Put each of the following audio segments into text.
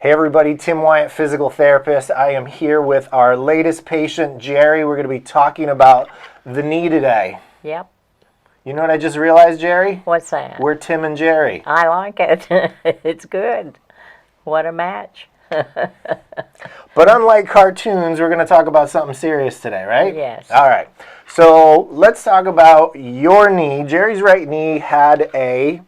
Hey everybody, Tim Wyatt, physical therapist. I am here with our latest patient, Jerry. We're going to be talking about the knee today. Yep. You know what I just realized, Jerry? What's that? We're Tim and Jerry. I like it. It's good. What a match. But unlike cartoons, we're going to talk about something serious today, right? Yes. All right. So let's talk about your knee. Jerry's right knee had a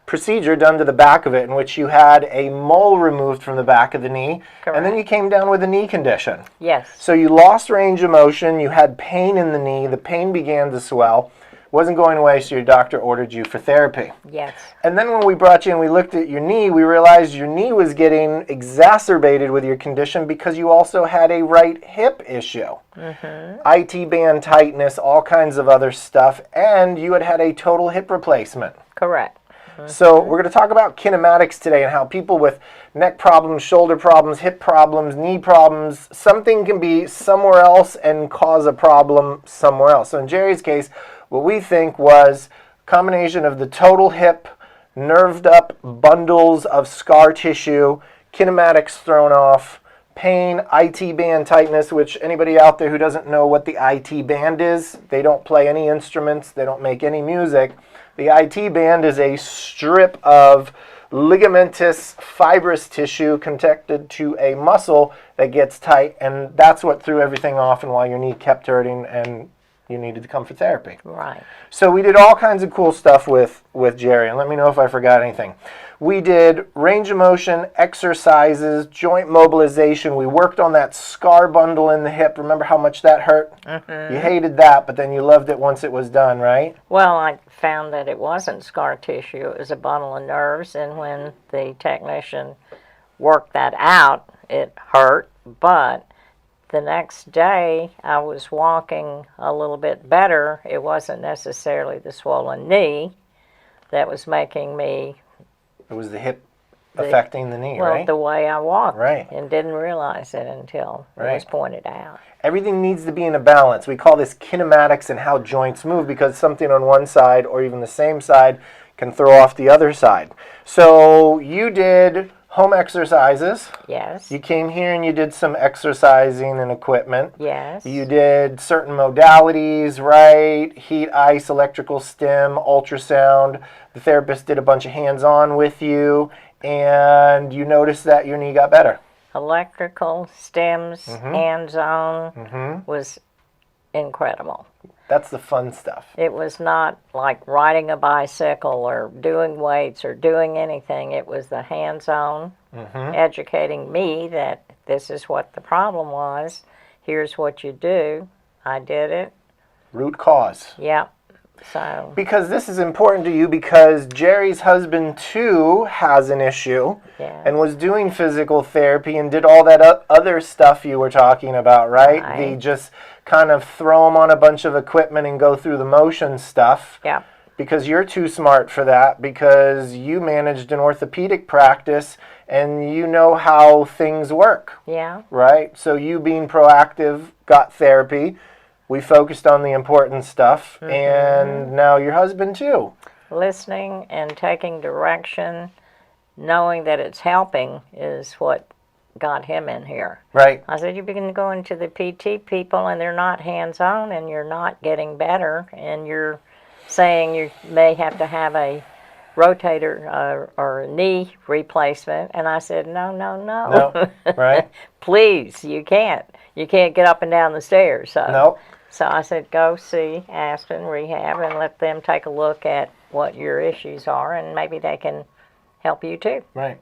procedure done to the back of it in which you had a mole removed from the back of the knee. Correct. And then you came down with a knee condition. Yes. So you lost range of motion, you had pain in the knee, the pain began to swell, wasn't going away, so your doctor ordered you for therapy. Yes. And then when we brought you and we looked at your knee, we realized your knee was getting exacerbated with your condition because you also had a right hip issue. IT band tightness, all kinds of other stuff, and you had had a total hip replacement. Correct. So we're going to talk about kinematics today and how people with neck problems, shoulder problems, hip problems, knee problems, something can be somewhere else and cause a problem somewhere else. So in Jerry's case, what we think was a combination of the total hip, nerved up bundles of scar tissue, kinematics thrown off, pain, IT band tightness, which anybody out there who doesn't know what the IT band is, they don't play any instruments, they don't make any music. The IT band is a strip of ligamentous fibrous tissue connected to a muscle that gets tight, and that's what threw everything off and why your knee kept hurting and you needed to come for therapy. Right. So we did all kinds of cool stuff with Jerry, and let me know if I forgot anything. We did range of motion, exercises, joint mobilization. We worked on that scar bundle in the hip. Remember how much that hurt? You hated that, but then you loved it once it was done, right? Well, I found that it wasn't scar tissue. It was a bundle of nerves, and when the technician worked that out, it hurt, but the next day I was walking a little bit better. It wasn't necessarily the swollen knee that was making me... It was the hip affecting the knee, well, right? the way I walked, Right. and didn't realize it until it was pointed out. Everything needs to be in a balance. We call this kinematics and how joints move because something on one side or even the same side can throw off the other side. So you did home exercises. Yes. You came here and you did some exercising and equipment. Yes. You did certain modalities, right? Heat, ice, electrical stim, ultrasound. The therapist did a bunch of hands-on with you, and you noticed that your knee got better. Electrical, stims, hands-on was incredible. That's the fun stuff. It was not like riding a bicycle or doing weights or doing anything. It was the hands-on, educating me that this is what the problem was. Here's what you do. I did it. Root cause. Yep. So. Because this is important to you because Jerry's husband, too, has an issue and was doing physical therapy and did all that other stuff you were talking about, right? The just kind of throw him on a bunch of equipment and go through the motion stuff. Yeah. Because you're too smart for that because you managed an orthopedic practice and you know how things work. Yeah. Right? So you being proactive got therapy. We focused on the important stuff, and now your husband too. Listening and taking direction, knowing that it's helping is what got him in here. Right. I said, you've been going to the PT people, and they're not hands-on, and you're not getting better, and you're saying you may have to have a rotator or a knee replacement. And I said, no. Right. Please, you can't. You can't get up and down the stairs. So. Nope. So I said, go see Aspen Rehab and let them take a look at what your issues are, and maybe they can help you too. Right.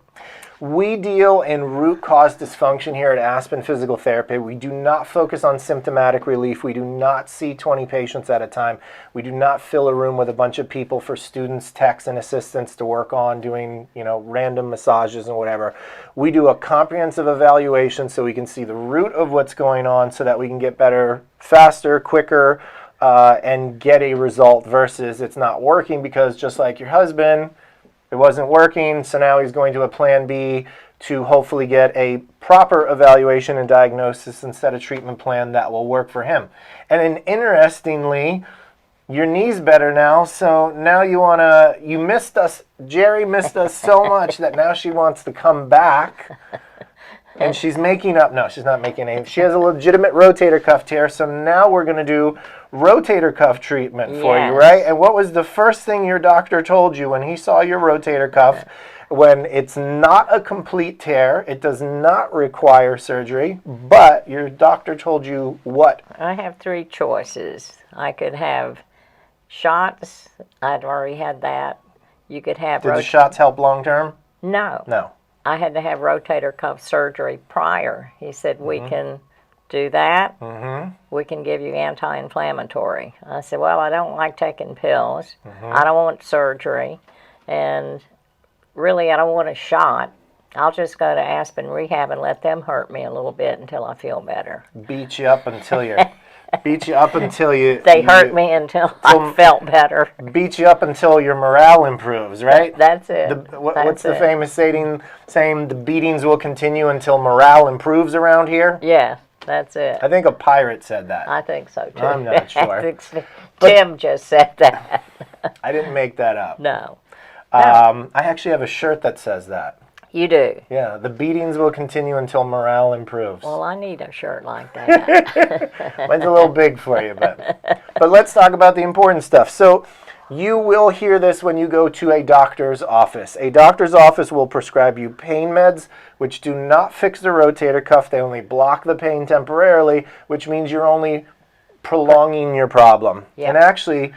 We deal in root cause dysfunction here at Aspen Physical Therapy. We do not focus on symptomatic relief. We do not see 20 patients at a time. We do not fill a room with a bunch of people for students, techs, and assistants to work on doing, random massages and whatever. We do a comprehensive evaluation so we can see the root of what's going on so that we can get better faster, quicker, and get a result versus it's not working because just like your husband, it wasn't working, so now he's going to a plan B to hopefully get a proper evaluation and diagnosis and set a treatment plan that will work for him. And then interestingly, Your knee's better now, so now you missed us. Jerry missed us so much that now she wants to come back. And she's making up. No, she's not making any. She has a legitimate rotator cuff tear, so now we're going to do rotator cuff treatment for you, right? And what was the first thing your doctor told you when he saw your rotator cuff? When it's not a complete tear, it does not require surgery, but your doctor told you what? I have three choices. I could have shots. I'd already had that. You could have... Did the shots help long term? No. No. I had to have rotator cuff surgery prior. He said, we can do that. We can give you anti-inflammatory. I said, well, I don't like taking pills. I don't want surgery. And really, I don't want a shot. I'll just go to Aspen Rehab and let them hurt me a little bit until I feel better. Beat you up until you... They hurt me until I felt better. Beat you up until your morale improves, right? That's it. What's the famous saying? The beatings will continue until morale improves around here? Yeah, that's it. I think a pirate said that. I think so, too. I'm not sure. Tim just said that. I didn't make that up. No. I actually have a shirt that says that. You do? Yeah, the beatings will continue until morale improves. Well, I need a shirt like that. Mine's a little big for you, but let's talk about the important stuff. So you will hear this when you go to a doctor's office. A doctor's office will prescribe you pain meds, which do not fix the rotator cuff. They only block the pain temporarily, which means you're only prolonging your problem. Yep. And actually,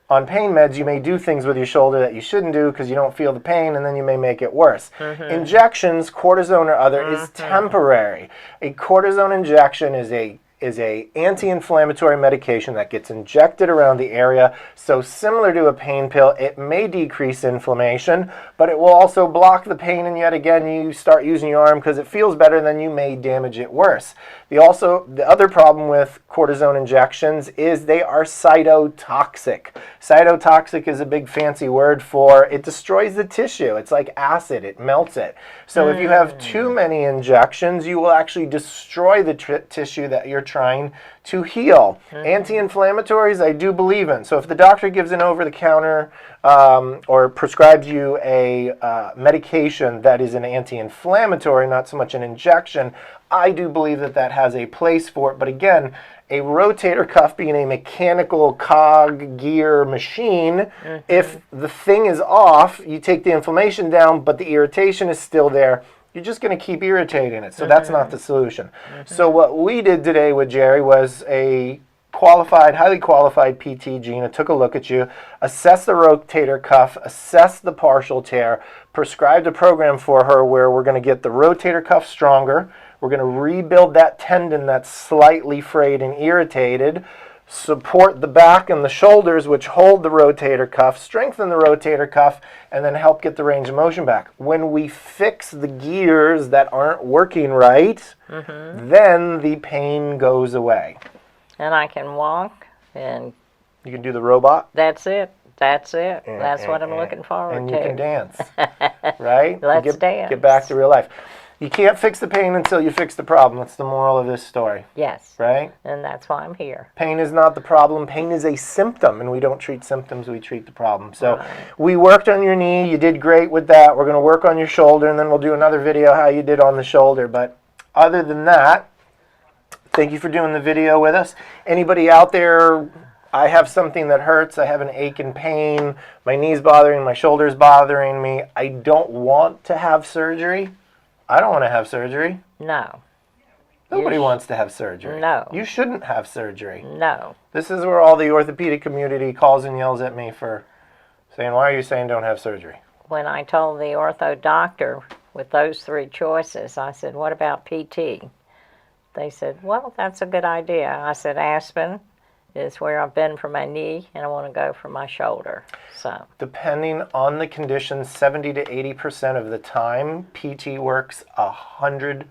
on pain meds, you may do things with your shoulder that you shouldn't do because you don't feel the pain, and then you may make it worse. Injections, cortisone or other, is temporary. A cortisone injection is a anti-inflammatory medication that gets injected around the area. So similar to a pain pill, it may decrease inflammation, but it will also block the pain, and yet again you start using your arm because it feels better, then you may damage it worse. The other problem with cortisone injections is they are cytotoxic. Cytotoxic is a big fancy word for it destroys the tissue. It's like acid, it melts it. So if you have too many injections, you will actually destroy the tissue that you're trying to heal. Anti-inflammatories, I do believe in. So if the doctor gives an over-the-counter or prescribes you a medication that is an anti-inflammatory, not so much an injection, I do believe that that has a place for it. But again, a rotator cuff being a mechanical cog gear machine, if the thing is off, you take the inflammation down, but the irritation is still there, you're just going to keep irritating it. So that's not the solution. So what we did today with Jerry was a highly qualified PT. Gina took a look at you, assessed the rotator cuff, assessed the partial tear, prescribed a program for her where we're going to get the rotator cuff stronger. We're going to rebuild that tendon that's slightly frayed and irritated, support the back and the shoulders, which hold the rotator cuff, strengthen the rotator cuff, and then help get the range of motion back. When we fix the gears that aren't working right, then the pain goes away. And I can walk, and you can do the robot. That's it. That's what I'm looking forward to. And you can dance, right? Let's dance. Get back to real life. You can't fix the pain until you fix the problem. That's the moral of this story. Yes. Right? And that's why I'm here. Pain is not the problem. Pain is a symptom, and we don't treat symptoms, we treat the problem. So we worked on your knee. You did great with that. We're going to work on your shoulder, and then we'll do another video how you did on the shoulder. But other than that, thank you for doing the video with us. Anybody out there, I have something that hurts, I have an ache and pain, my knee's bothering, my shoulder's bothering me, I don't want to have surgery. I don't want to have surgery. No. Nobody wants to have surgery. No. You shouldn't have surgery. No. This is where all the orthopedic community calls and yells at me for saying, why are you saying don't have surgery? When I told the ortho doctor with those three choices, I said, what about PT? They said, well, that's a good idea. I said, Aspen is where I've been for my knee, and I want to go for my shoulder. So, depending on the condition, 70 to 80% of the time, PT works 100%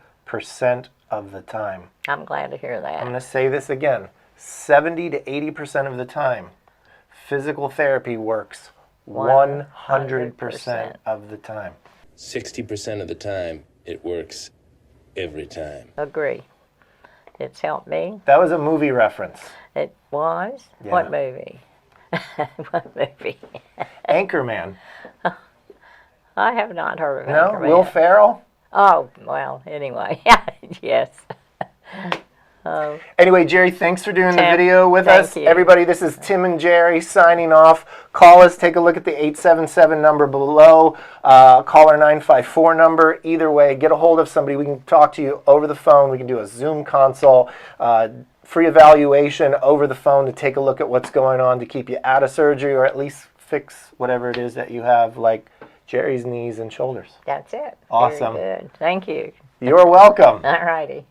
of the time. I'm glad to hear that. I'm going to say this again. 70 to 80% of the time, physical therapy works 100% of the time. 60% of the time, it works every time. Agree. It's helped me. That was a movie reference. It was? Yeah. What movie? What movie? Anchorman. I have not heard of No? Anchorman. Will Ferrell? Oh, well, anyway. Yes. Anyway, Jerry, thanks for doing the Tim, video with thank us. you. Everybody, this is Tim and Jerry signing off. Call us. Take a look at the 877 number below. Caller 954 number. Either way, get a hold of somebody. We can talk to you over the phone. We can do a Zoom consult. Free evaluation over the phone to take a look at what's going on to keep you out of surgery or at least fix whatever it is that you have, like Jerry's knees and shoulders. That's it. Awesome. Very good. Thank you. You're welcome. All righty.